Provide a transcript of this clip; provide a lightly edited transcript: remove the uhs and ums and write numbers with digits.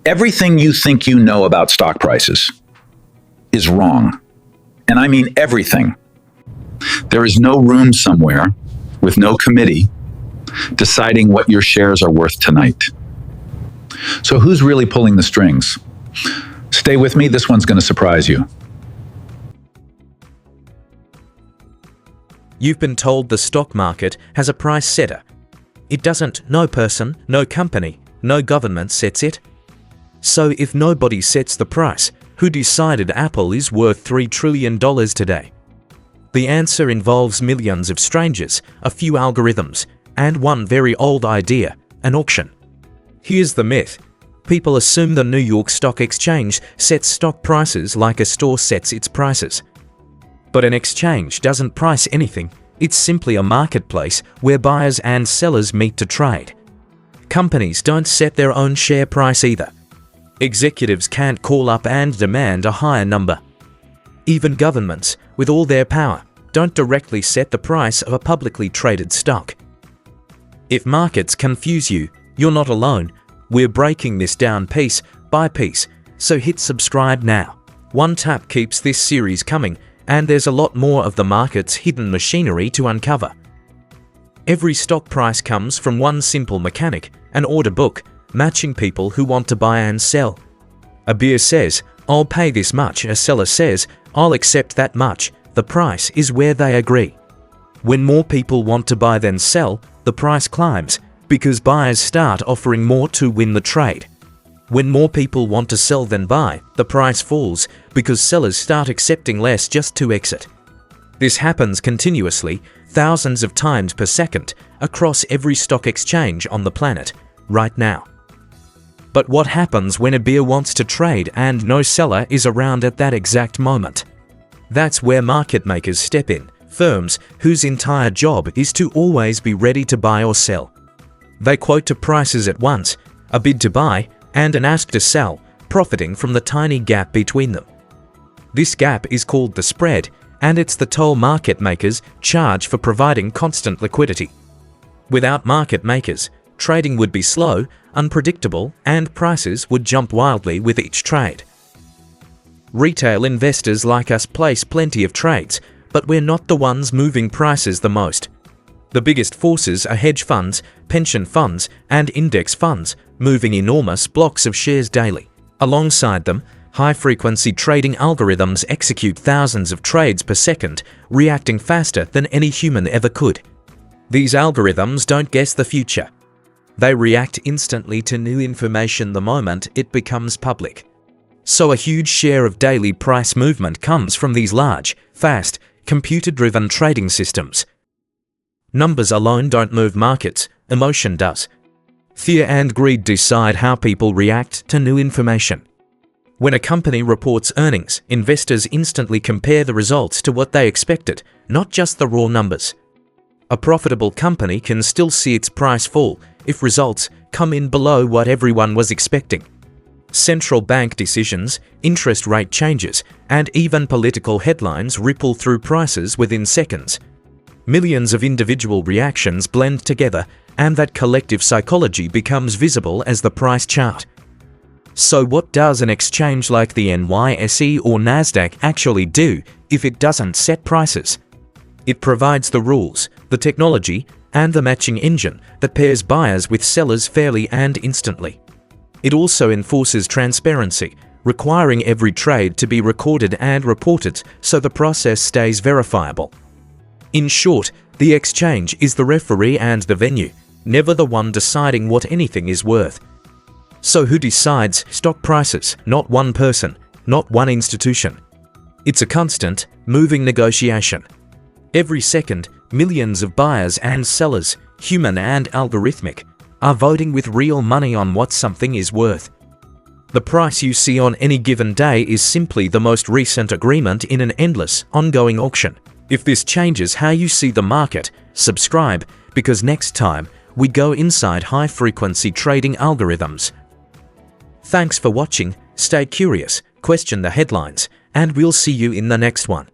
Everything you think you know about stock prices is wrong. And I mean everything. There is no room somewhere with no committee deciding what your shares are worth tonight. So who's really pulling the strings? Stay with me, this one's going to surprise you. You've been told the stock market has a price setter. It doesn't. No person, no company, no government sets it. So if nobody sets the price, who decided Apple is worth $3 trillion today? The answer involves millions of strangers, a few algorithms, and one very old idea, an auction. Here's the myth. People assume the New York Stock Exchange sets stock prices like a store sets its prices. But an exchange doesn't price anything. It's simply a marketplace where buyers and sellers meet to trade. Companies don't set their own share price either. Executives can't call up and demand a higher number. Even governments, with all their power, don't directly set the price of a publicly traded stock. If markets confuse you, you're not alone. We're breaking this down piece by piece, so hit subscribe now. One tap keeps this series coming, and there's a lot more of the market's hidden machinery to uncover. Every stock price comes from one simple mechanic, an order book, matching people who want to buy and sell. A buyer says, "I'll pay this much." A seller says, "I'll accept that much." The price is where they agree. When more people want to buy than sell, the price climbs, because buyers start offering more to win the trade. When more people want to sell than buy, the price falls, because sellers start accepting less just to exit. This happens continuously, thousands of times per second, across every stock exchange on the planet, right now. But what happens when a buyer wants to trade and no seller is around at that exact moment? That's where market makers step in, firms whose entire job is to always be ready to buy or sell. They quote two prices at once, a bid to buy and an ask to sell, profiting from the tiny gap between them. This gap is called the spread, and it's the toll market makers charge for providing constant liquidity. Without market makers, trading would be slow, unpredictable, and prices would jump wildly with each trade. Retail investors like us place plenty of trades, but we're not the ones moving prices the most. The biggest forces are hedge funds, pension funds, and index funds, moving enormous blocks of shares daily. Alongside them, high-frequency trading algorithms execute thousands of trades per second, reacting faster than any human ever could. These algorithms don't guess the future. They react instantly to new information the moment it becomes public. So a huge share of daily price movement comes from these large, fast, computer-driven trading systems. Numbers alone don't move markets, emotion does. Fear and greed decide how people react to new information. When a company reports earnings, investors instantly compare the results to what they expected, not just the raw numbers. A profitable company can still see its price fall if results come in below what everyone was expecting. Central bank decisions, interest rate changes, and even political headlines ripple through prices within seconds. Millions of individual reactions blend together, and that collective psychology becomes visible as the price chart. So what does an exchange like the NYSE or Nasdaq actually do if it doesn't set prices? It provides the rules, the technology, and the matching engine that pairs buyers with sellers fairly and instantly. It also enforces transparency, requiring every trade to be recorded and reported so the process stays verifiable. In short, the exchange is the referee and the venue, never the one deciding what anything is worth. So who decides stock prices? Not one person, not one institution. It's a constant, moving negotiation. Every second, millions of buyers and sellers, human and algorithmic, are voting with real money on what something is worth. The price you see on any given day is simply the most recent agreement in an endless, ongoing auction. If this changes how you see the market, subscribe, because next time we go inside high-frequency trading algorithms. Thanks for watching, stay curious, question the headlines, and we'll see you in the next one.